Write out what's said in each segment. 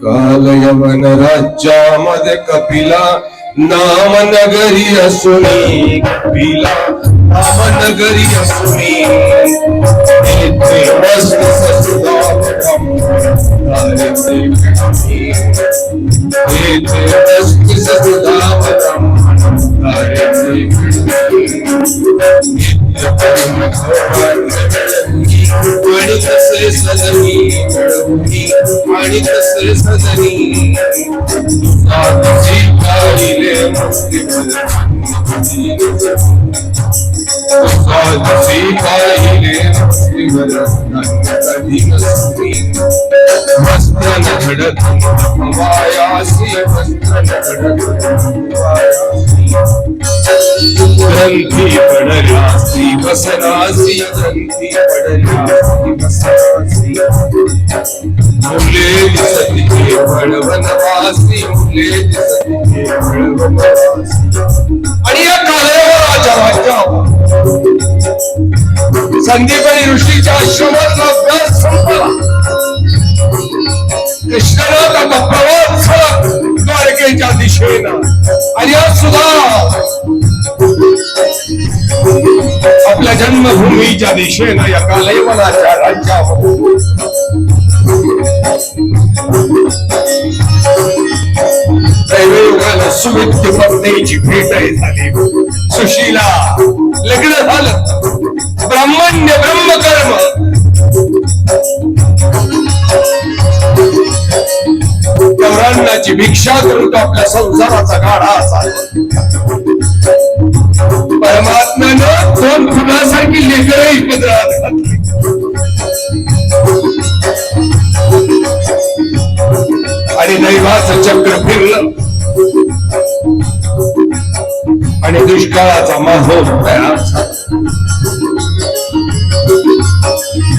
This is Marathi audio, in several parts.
काल यवन राज्यामध्ये कपिला नाम नगरी असुनी, कपिला नाम नगरी असुनी, तेथे वसत ससुदा तेथे वसत ससुदा आणि कसे सजनी आणि कसे सजनी साधीची पाहिले साधीची पाहिले मस्त घडत वायासी मस्त ग्रंथी पडल्यासी बसरासी ग्रंथी पडल्यासी बसरासी मुले दिसते वनवासी मुले दिसते वनवासी. आणि या कालयवनाच्या राज्यावर संदीपनी ऋषीच्या आश्रमाचा अभ्यास संपला. कृष्णानं आता प्रवास द्वारकेच्या दिशेनं आणि आज सुद्धा आपल्या जन्मभूमीच्या दिशेनं या कालयवनाच्या राज्यावर दैवयोगाला सुविद्य पत्नीची भेटही झाली. सुशीला लग्न झालं. ब्राह्मण्य ब्रह्मकर्म गौरांनाची भिक्षा करून तो आपल्या संसाराचा गाढा चालला. परमात्म्यानं दोन फुलासारखी लेकरही पदरात घातली. आणि दैवाचं चक्र फिरलं आणि दुष्काळाचा माहोल तयार झाला.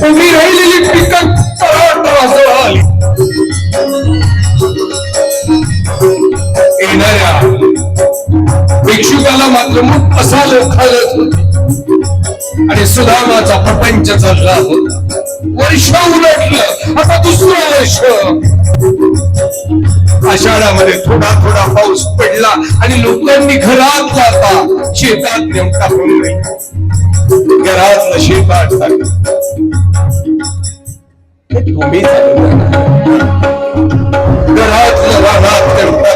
उभी राहिलेली पिकं तळातळाजवळ आली. येणाऱ्या भिक्षुकाला मात्र मुख असा लोखालत होती आणि सुदामाचा प्रपंच चालला होता. वर्ष उलटलं. आता दुसरं वर्ष. आषाढामध्ये थोडा थोडा पाऊस पडला आणि लोकांनी घरात जाता शेतात नेमका पडले. घरातलं शेतात टाकलं. तुम्ही घरातलं रानात नेमका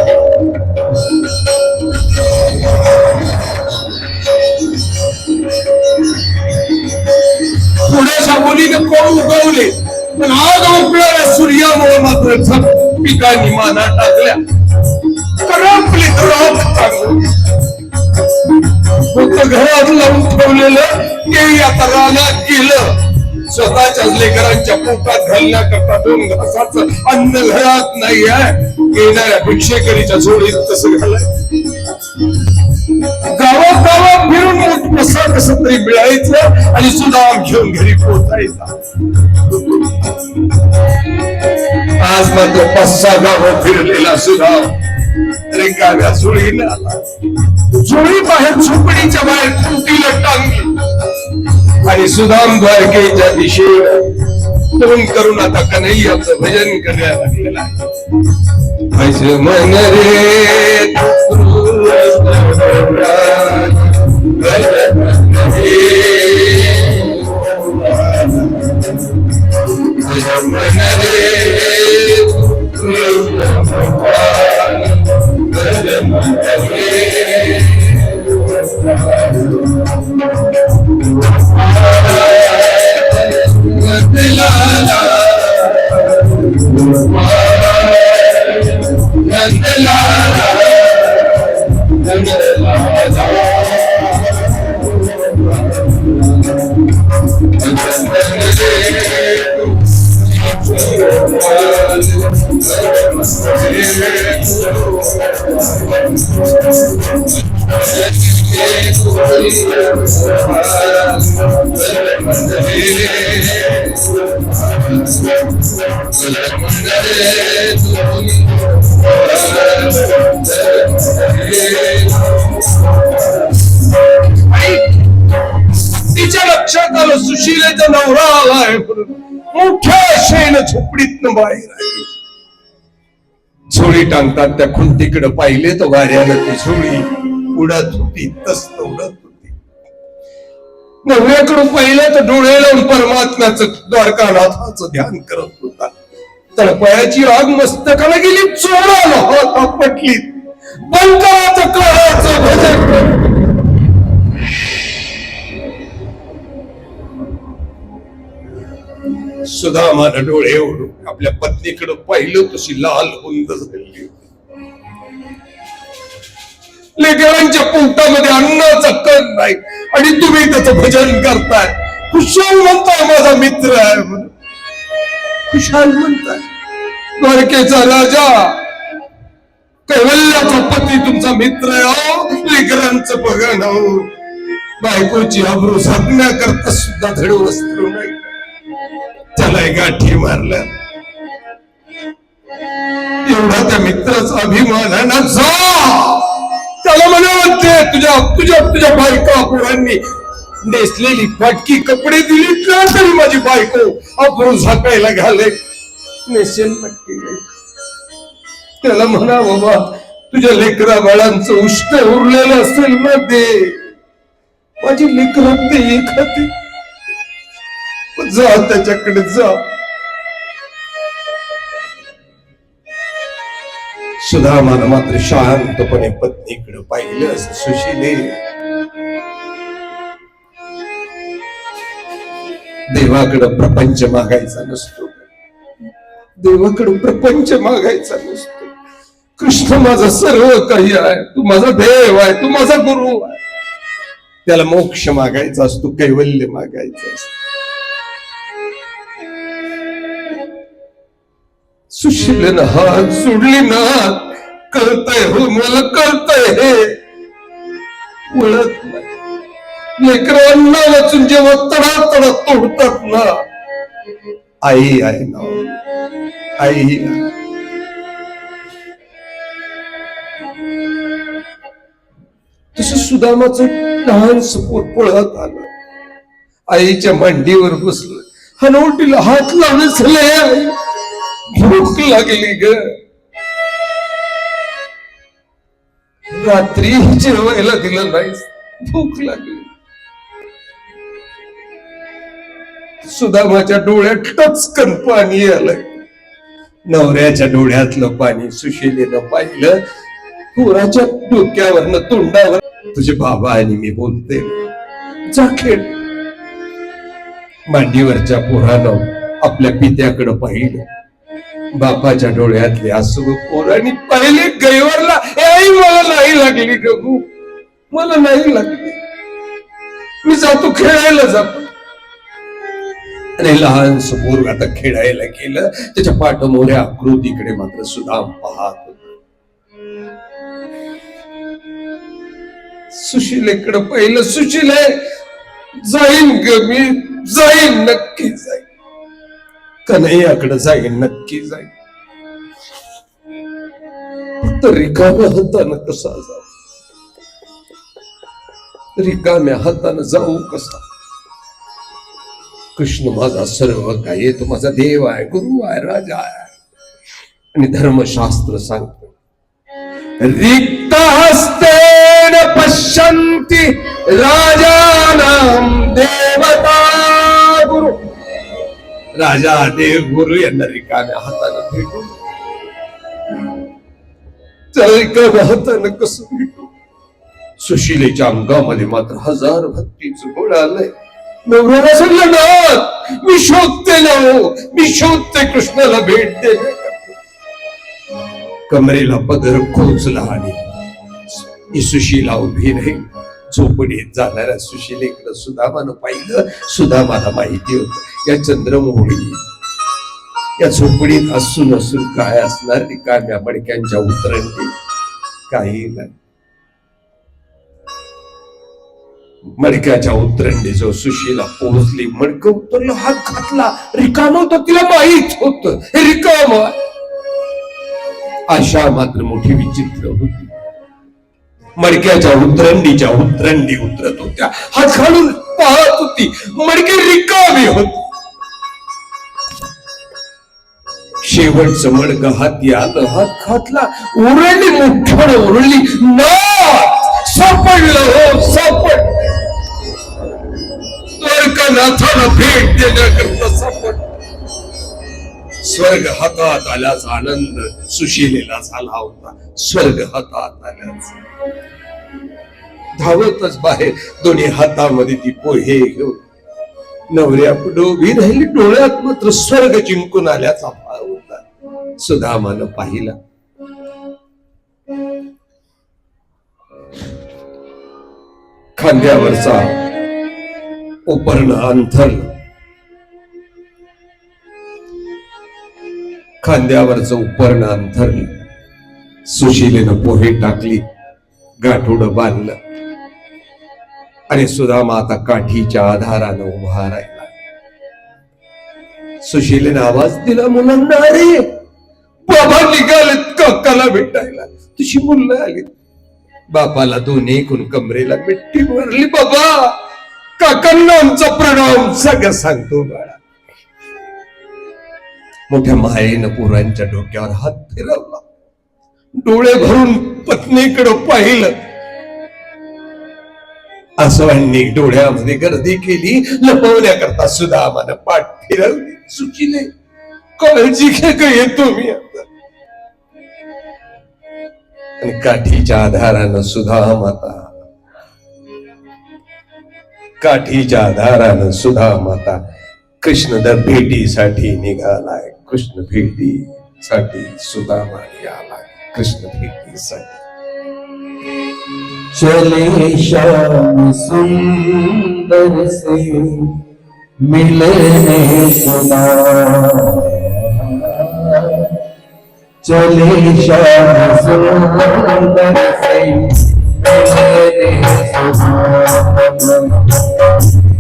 थोड्याशा मुलीने कोण उगवले पण आग उकळणाऱ्या सूर्यामुळे मात्र पिकांनी माना टाकल्या. करपली राख फक्त घरात लावून ठेवलेलं ते आता रानात गेलं. स्वतःच्याच लेकरांच्या पोटात घालण्याकरता दोन घासाचं अन्न घरात नाही आहे. येणाऱ्या भिक्षेकरीच्या जोडीत कसं घालाय. गावागावात फिरून कसं कसं तरी मिळायचं आणि सुदाम घेऊन घरी पोहोचायचा. आज मात्र 5-6 गावं फिरलेला सुदाम रिकाम्या झोळीला आला. झोळी बाहेर झोपडीच्या बाहेर कुटीला टांगली आणि सुदाम द्वारकेच्या दिशेला तोंड करून आता कन्हैयाचं भजन करायला लागलेला आहे. भज मन रे सुशीलेच्या लक्षात आलं सुशीलेचा नवरा आलाय म्हणून मोठ्या आशेनं झोपडीतनं बाहेर आली. झोळी टांगतात त्या खुंटीकडे पाहिले तर वाऱ्यानं ती झोळी उडत होती, तस्त उडत होती. नवऱ्याकडून पाहिलं तर डोळे लावून परमात्म्याचं द्वारकानाथाचं ध्यान करत होता. तळपायाची आग मस्तकाला गेली, चोराला हात आपटली, बंकाचं काळाचं भजन. सुदामानं डोळे ओढून आपल्या पत्नीकडे पाहिलं, तशी लाल हुंद झाली. लेकरांच्या पोटामध्ये अन्नाचा कण नाही आणि तुम्ही त्याचं भजन करताय. खुशाल म्हणताय माझा मित्र आहे म्हणून, खुशाल म्हणताय. द्वारकेचा राजा कैवल्याचा पती तुमचा मित्र आहे. लेकरांचं बघा ना, बायकोची आबरू झाकण्याकरता सुद्धा धड वस्त्र नाही. त्याला गाठी मारल्या. एवढा त्या मित्राचा अभिमान आहे ना, जा त्याला म्हणते तुझ्या बायका पोरांनी नेसलेली फाटकी कपडे दिली का तरी माझी बायको अब्रू झाकायला घाले, नेसेल नक्की. त्याला म्हणा बाबा तुझ्या लेकरा बाळांचं उष्ट उरलेलं असेल ना दे, माझी लेकरं ते एखादी जा त्याच्याकडे जा. सुदामानं मात्र शांतपणे पत्नीकडे पाहिलं. सुशीले देवाकडे प्रपंच मागायचा नसतो, देवाकडे प्रपंच मागायचा नसतो. कृष्ण माझा सर्व काही आहे, तू माझा देव आहे, तू माझा गुरु आहे. त्याला मोक्ष मागायचा असतो, कैवल्य मागायचं असतो. सुशीलेनं हात सोडली ना, कळतंय हो मला, कळतंय हे वळत नाही. लेकरांना वाचून जेव्हा तडा तडा तोडतात ना, आई आहे ना, आई. तसं सुदामाचं लहान सपोर पळत आलं, आईच्या मांडीवर बसलं, हनवटीला हात लावले झाले. आई भूक लागली ग, रात्री जेवायला दिलं नाही, भूक लागली. सुदामाच्या डोळ्यात टचकन पाणी आलं. नवऱ्याच्या डोळ्यातलं पाणी सुशीलेनं पाहिलं. पोराच्या डोक्यावरनं तोंडावर तुझे बाबा आणि मी बोलते, जा खेळ. मांडीवरच्या पोरानं आपल्या पित्याकडे पाहिलं. बापाच्या डोळ्यातले आसू पोरांनी पाहिले गैवरला. आई मला नाही लागली गबू, मला नाही लागली, मी जातो खेळायला जातो. आणि लहान पोर आता खेळायला गेलं. त्याच्या पाठमोऱ्या आकृतीकडे मात्र सुदाम पाहत होता. सुशीलेकडे पाहिलं. सुशीले जाईन ग, मी जाईन, नक्की जाईन, कन्हैयाकडे जाईन, नक्की जाईन. फक्त रिकाम्या हातानं कसा जाऊ, रिकाम्या हातानं जाऊ कसा. कृष्ण माझा सर्व काही, तो माझा देव आहे, गुरु आहे, राजा आहे. आणि धर्मशास्त्र सांगतो, रिक्त हस्तेन पश्यन्ति राजानां देवता गुरु. राजा देव गुरु यांना रिकाम्या हातानं भेटू, रिकाम्या हातानं कसं भेटू. सुशीलेच्या अंगामध्ये मात्र हजार भक्तीचं गोड आलंय. नवऱ्याला सांगलं ना, मी शोधते ना, हो मी शोधते कृष्णाला भेट दे. कमरेला पदर खोचला आणि सुशीला उभी राहील. झोपडीत जाणाऱ्या सुशीलेकडे सुदामानं पाहिलं. सुदामाला माहिती होत या चंद्रमोहनी या झोपडीत असून असून काय असणार, रिकाम्या मडक्यांच्या उतरंडी काही नाही. मडक्याच्या उतरंडी जो सुशीला पोहोचली, मडकं उतरलं, हात घातला, रिकाम होतं. तिला माहित होत हे रिकाम आहे. आशा मात्र मोठी विचित्र होती. मडक्याच्या उतरंडीच्या उतरंडी उतरत होत्या, हात घालून पाहत होती, मडके रिकामी होती. शेवटचं मडकं हाती आलं, हात घातला, उरली मुठ्ठड उरली, नाथ सापडलं, हो सापड. द्वारकानाथाला भेट देण्याकरता सापड. स्वर्ग हातात आल्याचा आनंद सुशीलेला झाला होता. स्वर्ग हातात आल्याचा धावतच बाहेर दोन्ही हातामध्ये ती पोहे घेऊन नवऱ्या पुढे उभी राहिली. डोळ्यात मात्र स्वर्ग जिंकून आल्याचा भाव होता. सुदामानं पाहिला. खांद्यावरचा उपर्ण अंथरलं, खांद्यावरचं उपर्ण अंथरलं. सुशीलेनं पोहे टाकली, गाठोडं बांधलं आणि सुदामा आता काठीच्या आधारानं उभा राहिला. सुशीलेनं आवाज दिला, मुलांना, अरे बाबा निघालेत काकाला भेटायला. तुझी मुलं आली. बापाला दोन्ही एकूण कमरेला मिट्टी भरली. बाबा काकांना आमचा प्रणाम सगळं सांगतो बाळा. मोठ्या मायेनं पोरांच्या डोक्यावर हात फिरवला, डोळे भरून पत्नीकडे पाहिलं. आसवांनी डोळ्यामध्ये गर्दी केली. लपवण्याकरता सुदामानं पाठ फिरवली. सुशीले काळजी घे, का येतो मी आता. आणि काठीच्या आधारानं सुदामाता, काठीच्या आधारानं सुदामाता कृष्ण भेटीसाठी निघालाय. कृष्ण भेटीसाठी सुदामा निघालाय. कृष्ण भेटीसाठी. चले श्याम सुंदर से मिलने सुना, चले श्याम सुंदर से मिलने सुना,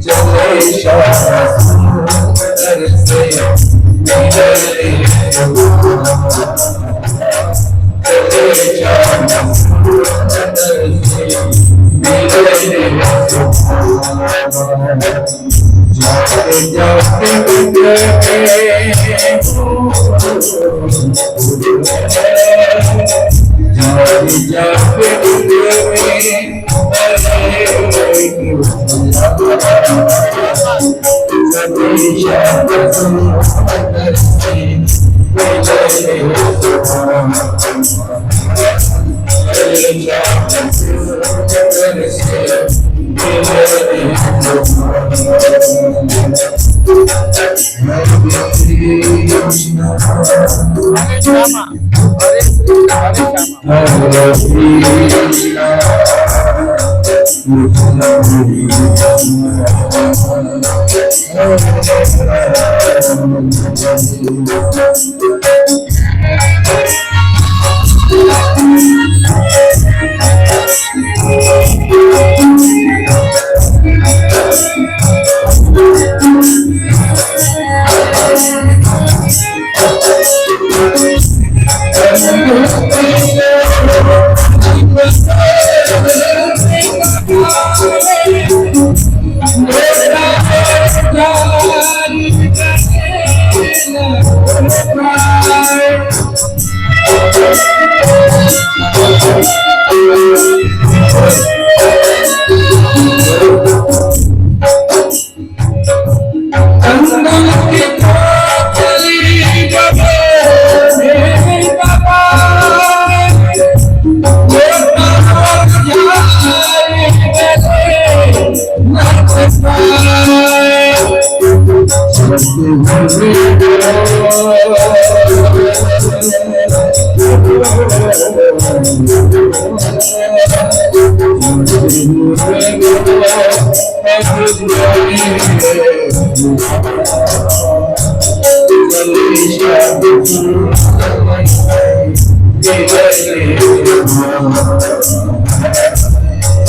चले श्याम सुंदर से मिलने सुना, चले श्याम सुंदर से मिलने सुना,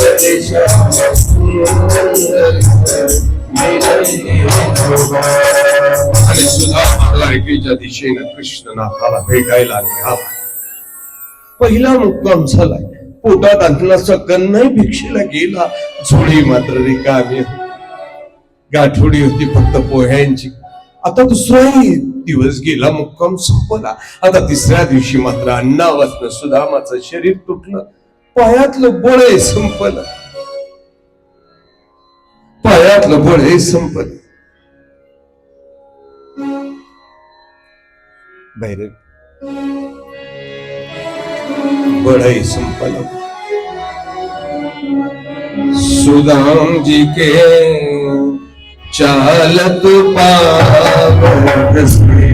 जाते जाते आणि सुदामा द्वारकेच्या दिशेनं कृष्णनाथाला भेटायला निघाला. पहिला मुक्काम झालाय. पोटात अन्नाचा कन्नाही भिक्षेला गेला. झोळी मात्र रिकामी. गाठोडी होती फक्त पोह्यांची. आता दुसराही दिवस गेला, मुक्काम संपला. आता तिसऱ्या दिवशी मात्र अन्नावासनं सुदामाचं शरीर तुटलं. पायातलं बळही संपलं. पायातलं बळही संपलं. भैरव बड़ई संपन्न सुदाम जी के चालत पावन से,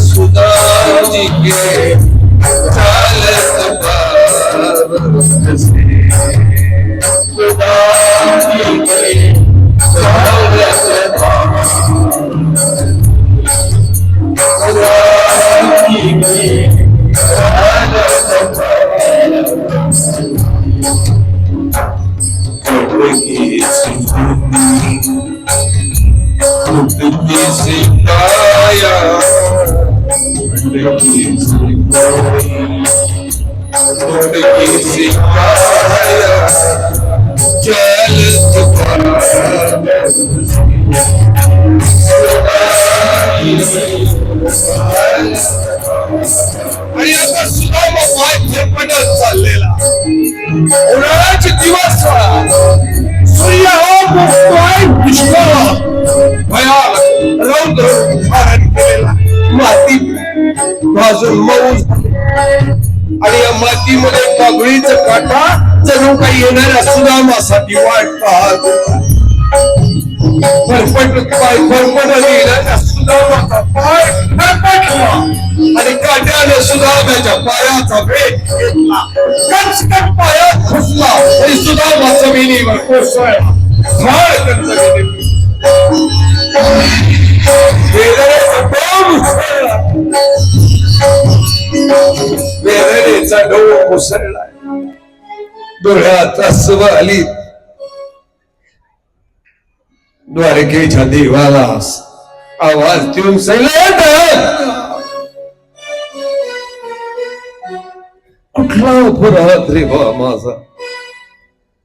सुदाम जी के चालत पावन से, सुदाम जी के चालत पावन से, सुदाम जी के आणि आता सुदामा पाय झेपणच चाललेला. उन्हाळ्याचे दिवस सूर्य पाय पुष्कळ भयानक रौद्र धारण केलेला. माती भाजून मऊ आणि या मातीमध्ये कागळीचा काटा जणू काही येणाऱ्या सुदामासाठी वाट पाहत होता. फरफट पाय फरफटले येणाऱ्या सुदामाचा पाय फरफटला आणि काट्याने सुदामाच्या पायाचा वेग घेतला. कचकट पायात घुसला आणि सुदामा जमिनीवर कोसळला. झाडकन जमिनीवर वेदनेचा डोंग उसळला. वेदनेचा डोंग उसळला. डोळ्यात अश्रू आली. द्वारकेच्या देवाला आवाज देऊन सांगितलं, कुठला अपराध रे बा माझा,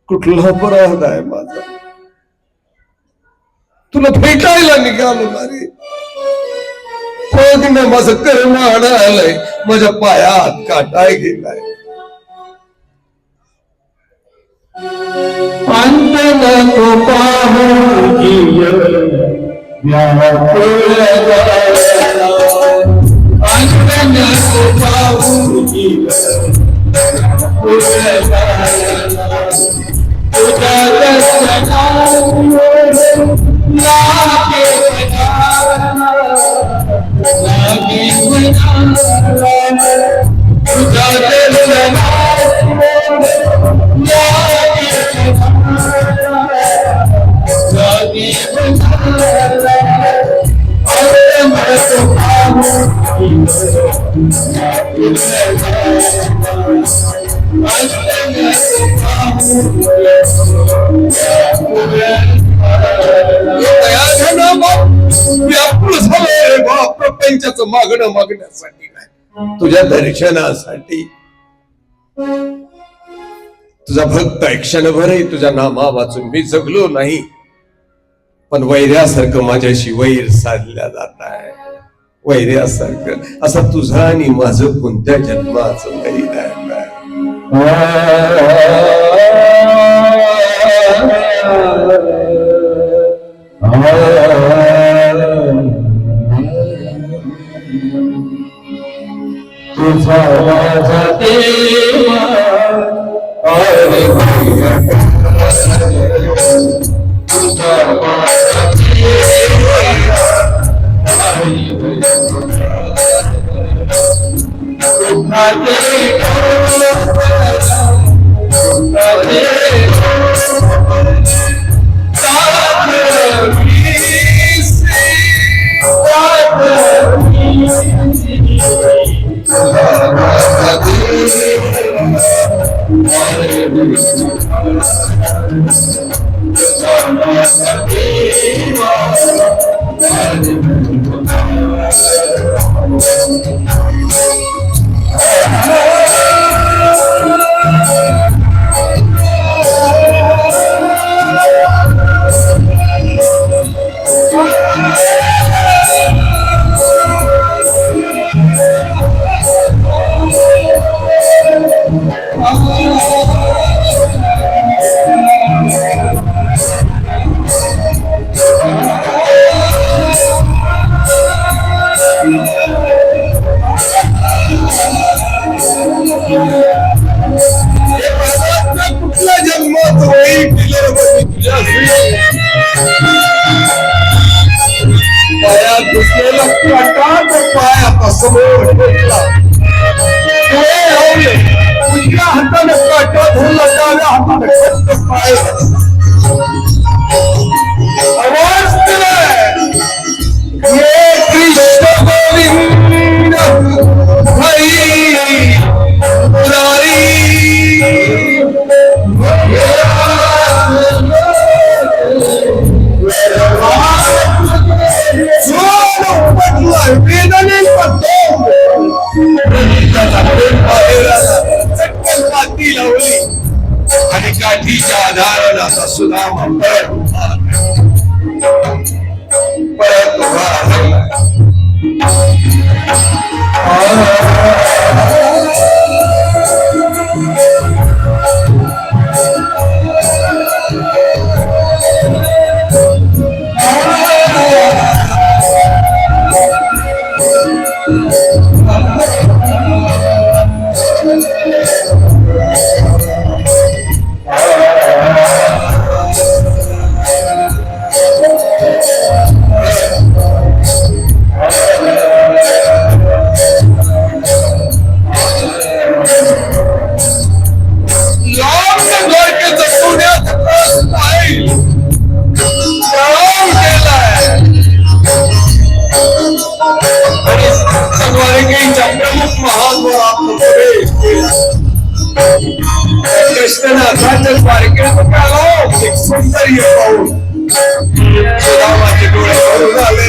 कुठला अपराध आहे माझा, तुला भेटायला निघालो ना रे. बघ माझं कर्म आलंय, माझ्या पायात काटाय गेलाय. अंत नको पाहू जीव व्याकुळ झाला. अंत नको पाहू जीव व्याकुळ झाला. तुझ्या दर्शनावर लागे पधारला, लागे पधारला. तुझ्या दर्शनावर लागे लागे पधारला. अंत नको पाहू व्याकुळ झालंय बाप. प्रपंचाचं मागणं मागण्यासाठी नाही, तुझ्या दर्शनासाठी. तुझा भक्त क्षणभरही तुझ्या नामा वाचून मी जगलो नाही, पण वैर्यासारखं माझ्याशी वैर साधल्या जात आहे. वैर्यासारखं असं तुझं आणि माझं कोणत्या जन्माचं वैर आहे. तुझा माझा देवा तुझा माझा पायात घुसलेला काटा तो पाय आता समोर ठेवला. डोळे लावले, उजव्या हाताने काटा धरला, डाव्या हाताने फक्त पाय. आवाज दिलाय, ये कृष्ण गोविंद हरी मुरारी. वेदने काठी लावली आणि काठीच्या आधाराने आता सुदामा परत उभा राहिला. कृष्णनाथाच्या द्वारकेत आलो, एक सौंदर्य पाहून सुदामाचे डोळे भरून आले.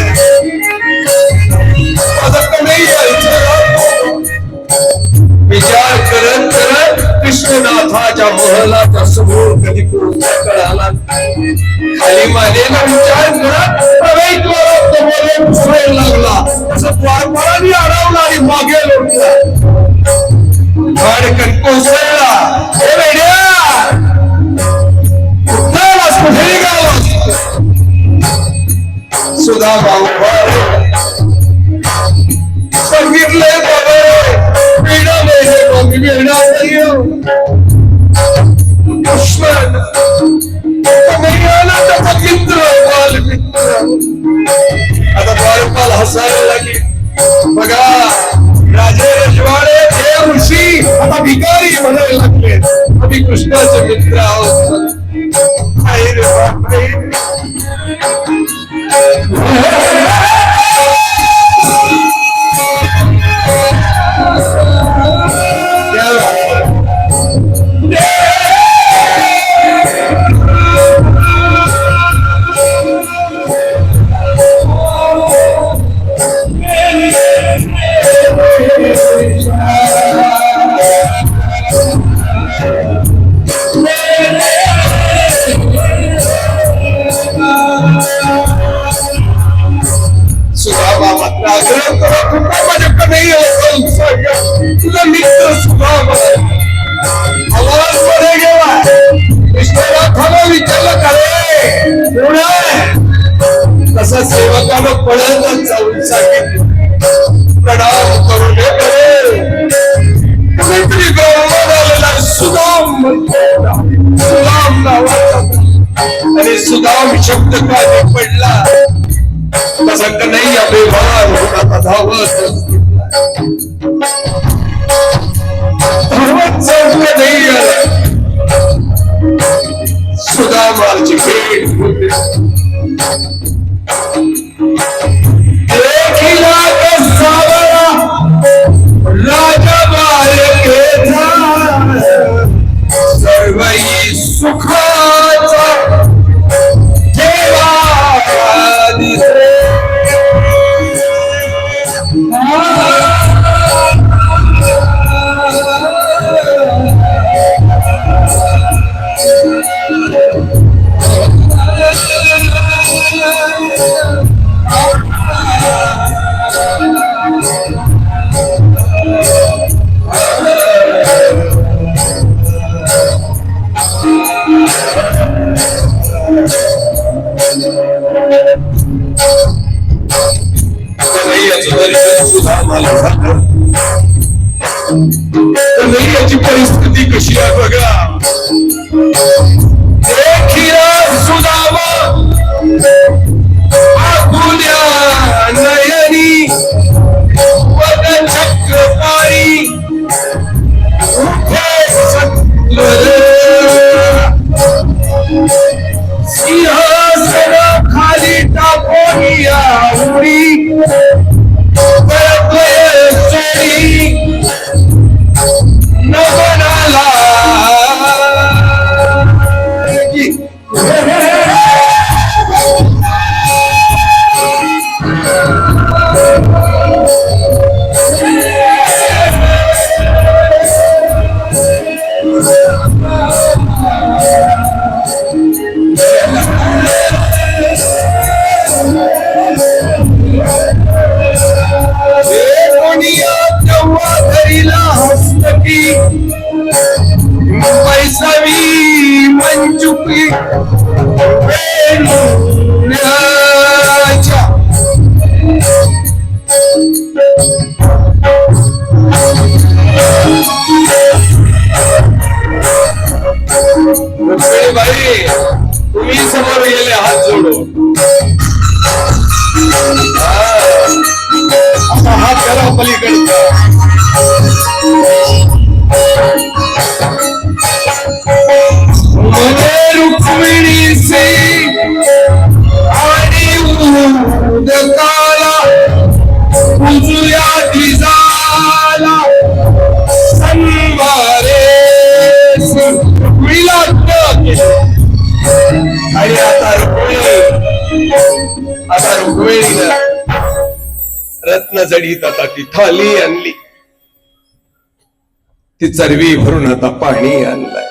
विचार करत करत कृष्णनाथाच्या महलाच्या समोर कधी पोहोचला आला. खाली मानेला विचार करत प्रवेशद्वारात समोर पुसरायला लागला. असं द्वारपालाने अडवला आणि मागे लोटला. धडकन कोसळला. हे वेड्या, कुठलाच कुठे निघालास? सुदामा उभा सांगितलंय बाबा, वेडा नाही बाबी, वेडा नाही. दुश्मन नाही आला त्याचा मित्र, बालमित्र. आता द्वारपाल हसायला लागले. बघा, राजे रजवाडे देव ऋषी आता भिकारी म्हणायला लागले. आम्ही कृष्णाचे मित्र आहोत. तुझा मित्र सुदामा आवाज मध्ये गेला. कृष्णनाथाला विचारलं, करे तसा सेवकानं पळतच जाऊन सांगितलं, प्रणाम करू दे करे. कुणीतरी गावात आलेला सुदाम सुदाम नावाचा आणि सुदाम शब्द काय पडला तसा कन्हैया बेभान होता. धावत सुदामाची भेट होते. देखिला कसावरा राजा बालकेचा सर्वई सुखाचा देवा दिसे. कन्हैयाची परिस्थिती कशी आहे बघा. देखिला सुदामा आकुल्याने चुकली वेण्याच्या. बाई तुम्ही समोर गेले हात जोडून. आता हात करा पलीकडचा. मने रुक्मिणीचे आणि उदकाला उजव्या दिजाला संभारे रुक्मिणीला आणि आता रुक्मिणीनं रत्न जडीत आता ती थाली आणली. ती चरवी भरून आता पाणी आणलंय.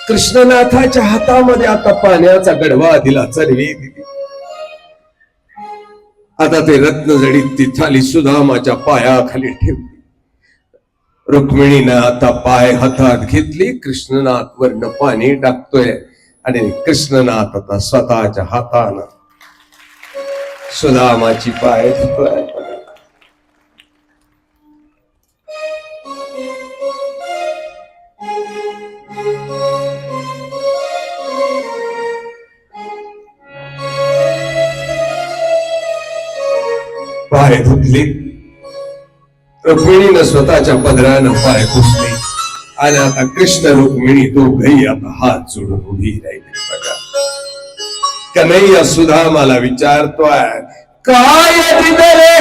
कृष्णनाथाच्या हातामध्ये आता पाण्याचा गडवा दिला, चरवी दिली. आता ते रत्न जडीत ती थाली सुदामाच्या पायाखाली ठेवली. रुक्मिणीनं आता पाय हातात घेतली. कृष्णनाथ वरनं पाणी टाकतोय आणि कृष्णनाथ आता स्वतःच्या हातानं सुदामाची पाय धुतोय. पाय धुतले. रुक्मिणीनं स्वतःच्या पदरानं पाय पुसले आणि आता कृष्ण रुक्मिणी दोघही आता हात जोडून उभी राहिली. बघा कन्हैया सुदामाला विचारतोय, काय रे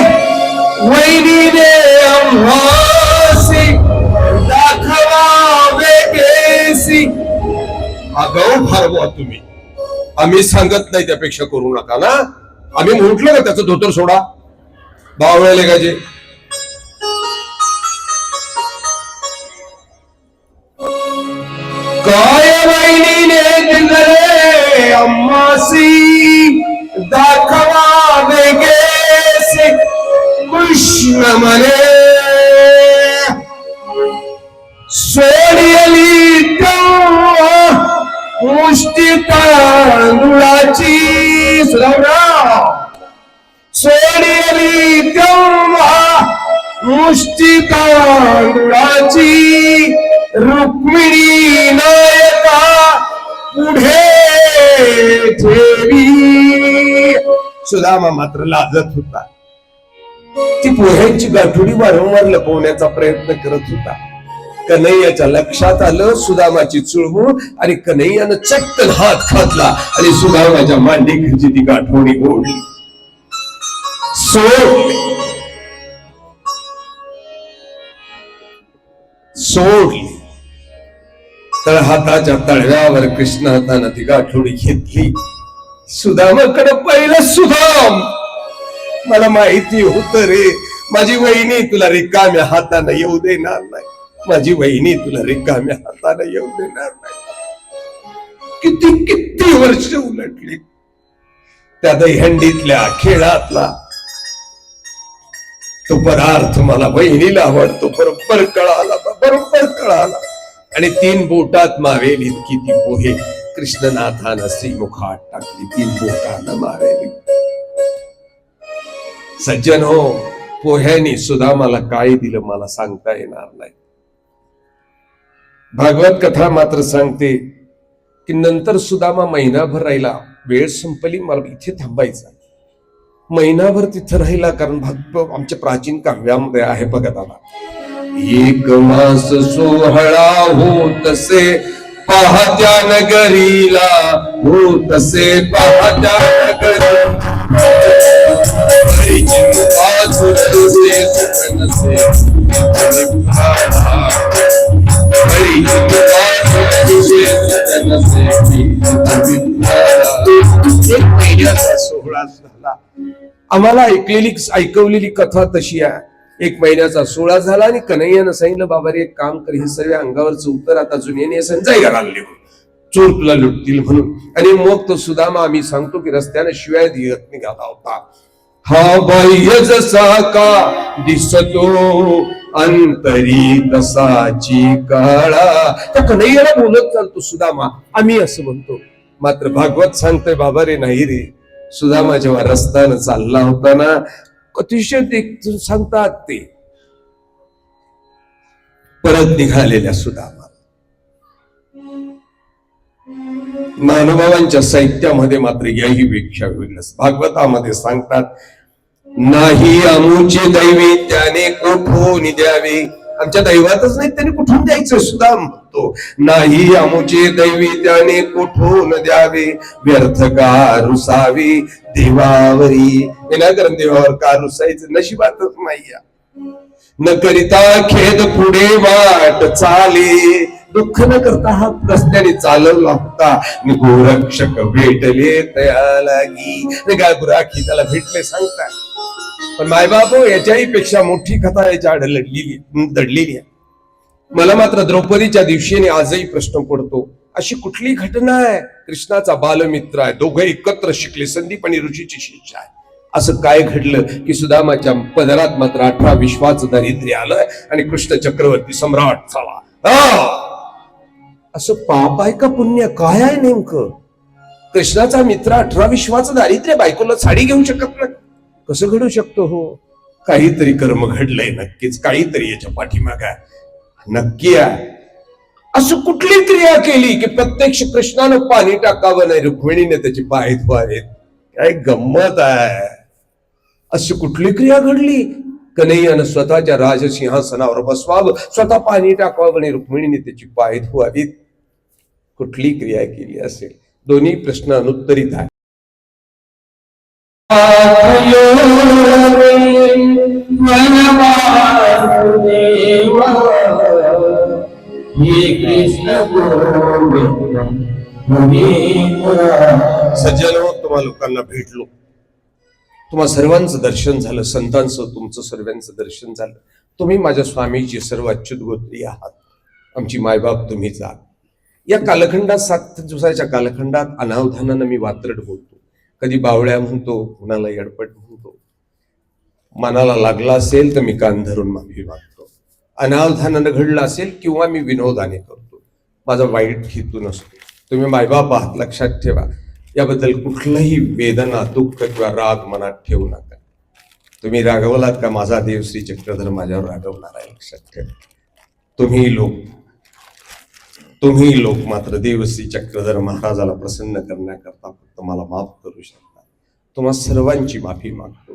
वैनीने आम्हासी दाखवावे केसी. आगाऊ फार बुवा तुम्ही. आम्ही सांगत नाही त्यापेक्षा करू नका ना. आम्ही म्हटलं का त्याचं धोतर सोडा, बावळले का जे. काय वैनीने दिले आम्हासी दाखवावे केसी. कृष्ण म्हणे सोडली तेव्हा मुष्टी तांदुळाची. सोडली तेव्हा मुष्टी तांदुळाची. रुक्मिणी नायका पुढे ठेवी. सुदामा मात्र लाजत होता. ती पोह्यांची गाठोडी वारंवार लपवण्याचा प्रयत्न करत होता. कन्हैयाच्या लक्षात आलं सुदामाची चुळबुळ आणि कन्हैयानं चटकन हात घातला आणि सुदामाच्या मांडीची ती गाठोडी ओढली. सोडली. तर हाताच्या तळव्यावर कृष्ण हातानं ती गाठोडी घेतली. सुदामाकडे पाहिलं. सुदाम, मला माहिती होत रे माझी वहिनी तुला रिकाम्या हाताने येऊ देणार नाही. माझी वहिनी तुला रिकाम्या हाताने येऊ देणार नाही. किती किती वर्ष उलटली. त्या दहीहंडीतल्या खेळातला तो पदार्थ मला बहिणीला आवडतो बरोबर कळाला. आणि 3 बोटात मावेल इतकी ती पोहे कृष्णनाथानं श्रीमुखात टाकली. 3 बोटानं मावेली. सज्जन हो, पोह्यानी सुदामाला काय दिलं मला सांगता येणार नाही. भागवत कथा मात्र सांगते की नंतर सुदामा महिनाभर राहिला. वेळ संपली, मला इथे थांबायचा. महिनाभर तिथं राहिला. कारण आमच्या प्राचीन काव्यामध्ये आहे बघा दादा, 1 मास सोहळा होतसे पाहत्या नगरीला. होतसे पाहत्या सोहळा झाला. आम्हाला ऐकवलेली कथा तशी आहे. 1 महिन्याचा सोहळा झाला आणि कन्हैयानं सांगितलं, बाबा रे एक काम कर, हे सर्व अंगावरचं उत्तर आता जुन्याने संजय घालले चोर तुला लुटतील म्हणून. आणि मग तो सुदामा आम्ही सांगतो की रस्त्याने शिवाय देत निघाला होता. हा बाह्य जसा का दिसतो अंतरी तसाची काळा. त्या कन्हैयाला बोलत चालतो सुदामा, आम्ही असं म्हणतो. मात्र भागवत सांगतोय बाबा रे नाही रे. सुदामा जेव्हा रस्त्यानं चालला होता ना, अतिशय सांगतात ते परत निघालेल्या सुदामा महानुभावांच्या साहित्यामध्ये मात्र याही पेक्षा वेगळं भागवतामध्ये सांगतात, नाही आमुचे दैवी त्याने कोठून द्यावे. आमच्या दैवातच नाही त्याने कुठून द्यायचं. सुद्धा म्हणतो नाही आमुचे दैवी त्याने कोठून द्यावे. व्यर्थ का रुसावी देवावरी. विनाकारण देवावर का रुसायचं नशिबातच नाही. न करिता खेद पुढे वाट चाले. दुःख न करता हा रस्त्याने चालवला होता. गोरक्षक भेटले तया लागी. गुराखी त्याला भेटले सांगतात. पण मायबाप याच्याही पेक्षा मोठी कथा याच्या आड दडलेली आहे. मला मात्र द्रौपदीच्या दिवशीने आजही प्रश्न पडतो, अशी कुठली घटना आहे? कृष्णाचा बालमित्र आहे, दोघे एकत्र शिकले, संदीप आणि ऋषीची शिष्य आहे. असं काय घडलं की सुदामाच्या पदरात मात्र 18 विश्वाचं दारिद्र्य आलं आणि कृष्ण चक्रवर्ती सम्राट झाला. असं पाप आहे का पुण्य काय आहे नेमकं? कृष्णाचा मित्र 18 विश्वाचं दारिद्र्य, बायकोला साडी घेऊ शकत नाही, कसं घडू शकतो? हो, काहीतरी कर्म घडलंय नक्कीच, काहीतरी याच्या पाठीमाग नक्की आहे. असं कुठली क्रिया केली की प्रत्यक्ष कृष्णानं पाणी टाकावं नाही, रुक्मिणीने त्याची पाय धुवावेत? काय गंमत आहे. अशी कुठली क्रिया घडली? कन्हैयानं स्वतःच्या राजसिंहासनावर बसवावं, स्वतः पाणी टाकावं आणि रुक्मिणीने त्याची पाय धुवावीत? कुठली क्रिया केली असेल? दोन्ही प्रश्न अनुत्तरित आहे. सज्जनो, तुम्हा लोकांना भेटलो, तुम्हा सर्वांचं दर्शन झालं, संतांचं तुमचं सर्वांचं दर्शन झालं. तुम्ही माझ्या स्वामीची सर्व अच्युत गोत्री आहात. आमची मायबाप तुम्हीच आहात. या कालखंडात 7 दिवसाच्या कालखंडात अनावधानानं मी वात्रट बोलतो, कधी बावळ्या म्हणतो, कुणाला येडपट म्हणतो. मनाला लागला असेल तर मी कान धरून माफी मागतो. अनावधानानं घडलं असेल किंवा मी विनोदाने करतो, माझा वाईट हेतू नसतो. तुम्ही मायबाप आहात, लक्षात ठेवा. याबद्दल कुठलंही वेदना, दुःख किंवा राग मनात ठेवू नका. तुम्ही रागवलात का माझा देव श्री चक्रधर माझ्यावर रागवणार आहे, लक्षात ठेवा. तुम्ही लोक मात्र देव श्री चक्रधर महाराजाला प्रसन्न करण्याकरता फक्त मला माफ करू शकता. तुम्हा सर्वांची माफी मागतो.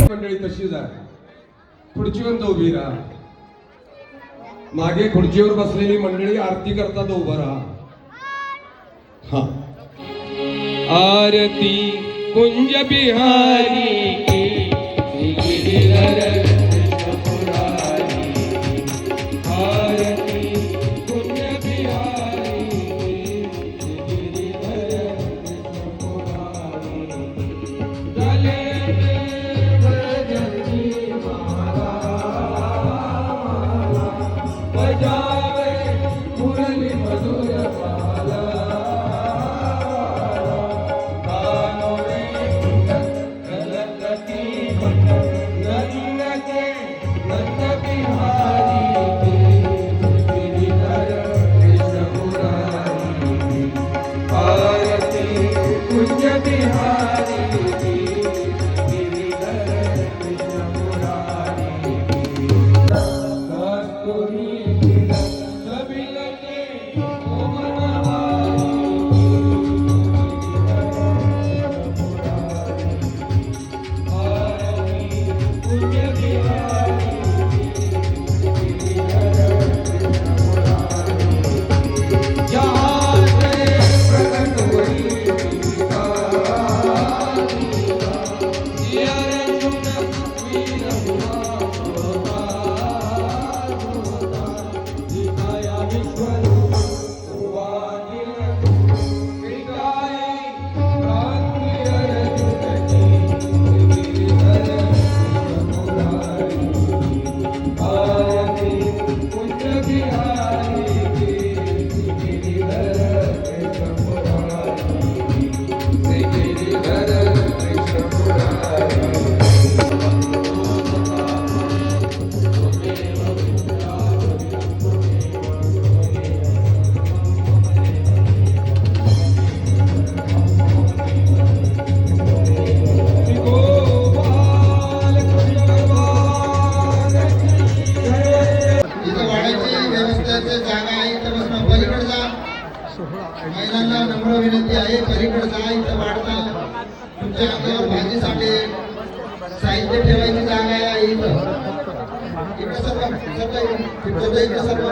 मंडळी तशीच आहे. खुर्चीवर उभी राहा. मागे खुर्चीवर बसलेली मंडळी आरती करतात, उभं राहा. हा, आरती कुंज बिहारी की गिरिधर कृष्णपुरारी. आरती कुंज बिहारी की गिरिधर कृष्णपुरारी. गले बजावे मुरली मधुर बाला. कानों में कलकती नंद इथं वाढायची व्यवस्थेची जागा आहे तर बस पलीकडे जा. महिलांना नम्र विनंती आहे, पलीकडे जा. इथं वाढता तुमच्या अंगावर भाजीसाठी साहित्य ठेवायची जागा आहे इथं. इकडे सर्व इकडे सर्व